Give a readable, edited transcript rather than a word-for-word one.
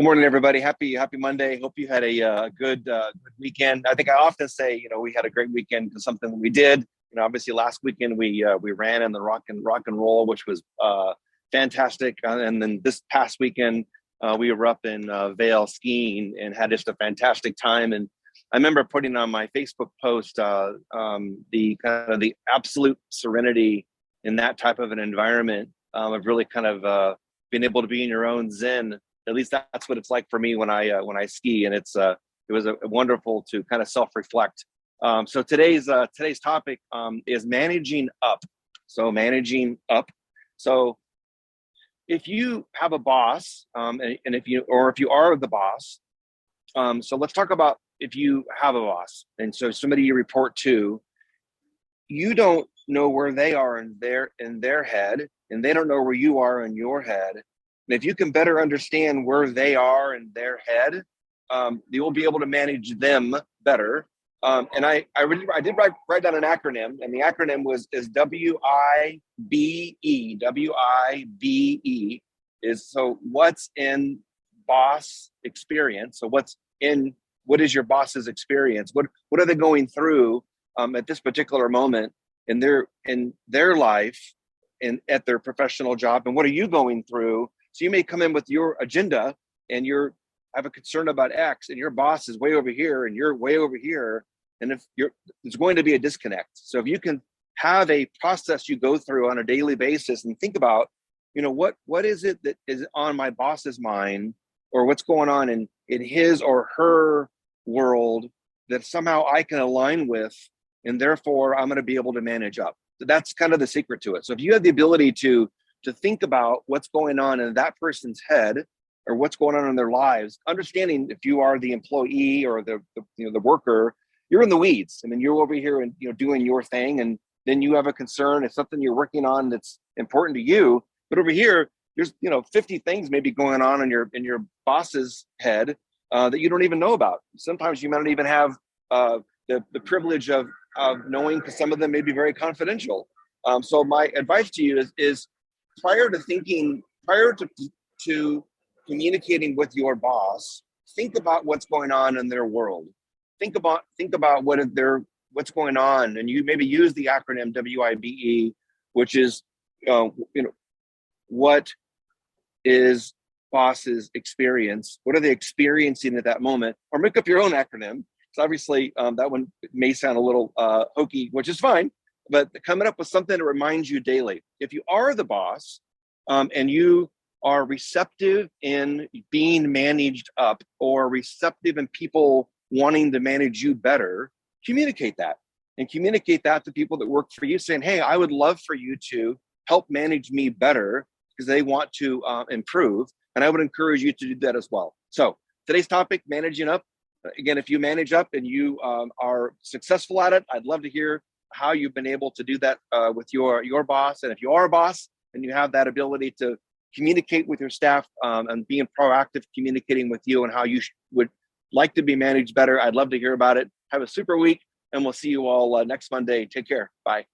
Good morning, everybody. Happy Monday. Hope you had a good weekend. I think I often say, we had a great weekend because something that we did. Obviously last weekend we ran in the rock and roll, which was fantastic. And then this past weekend we were up in Vail skiing and had just a fantastic time. And I remember putting on my Facebook post the kind of the absolute serenity in that type of an environment of really kind of being able to be in your own zen. At least that's what it's like for me when I ski, and it was a wonderful to kind of self-reflect. So today's topic is managing up. So managing up. So if you have a boss, and if you are the boss, so let's talk about if you have a boss, and so somebody you report to, you don't know where they are in their head, and they don't know where you are in your head. And if you can better understand where they are in their head, you will be able to manage them better. And I did write down an acronym, and the acronym is WIBE. WIBE is, so what's in boss experience? So what is your boss's experience? What are they going through at this particular moment in their life and at their professional job? And what are you going through? So you may come in with your agenda and have a concern about X, and your boss is way over here and you're way over here. And there's going to be a disconnect. So if you can have a process you go through on a daily basis and think about, what is it that is on my boss's mind, or what's going on in his or her world that somehow I can align with, and therefore I'm going to be able to manage up. So that's kind of the secret to it. So if you have the ability to think about what's going on in that person's head, or what's going on in their lives, understanding if you are the employee or the worker, you're in the weeds. I mean, you're over here and doing your thing, and then you have a concern. It's something you're working on that's important to you, but over here, there's 50 things maybe going on in your boss's head that you don't even know about. Sometimes you might not even have the privilege of knowing, because some of them may be very confidential. So my advice to you is prior to communicating with your boss, think about what's going on in their world. Think about what's going on, and you maybe use the acronym WIBE, which is what is boss's experience? What are they experiencing at that moment? Or make up your own acronym. So obviously that one may sound a little hokey, which is fine, but coming up with something that reminds you daily. If you are the boss and you are receptive in being managed up, or receptive in people wanting to manage you better, communicate that. And communicate that to people that work for you, saying, hey, I would love for you to help manage me better, because they want to improve. And I would encourage you to do that as well. So today's topic, managing up. Again, if you manage up and you are successful at it, I'd love to hear how you've been able to do that with your boss. And if you are a boss and you have that ability to communicate with your staff and being proactive, communicating with you and how you would like to be managed better, I'd love to hear about it. Have a super week, and we'll see you all next Monday. Take care. Bye.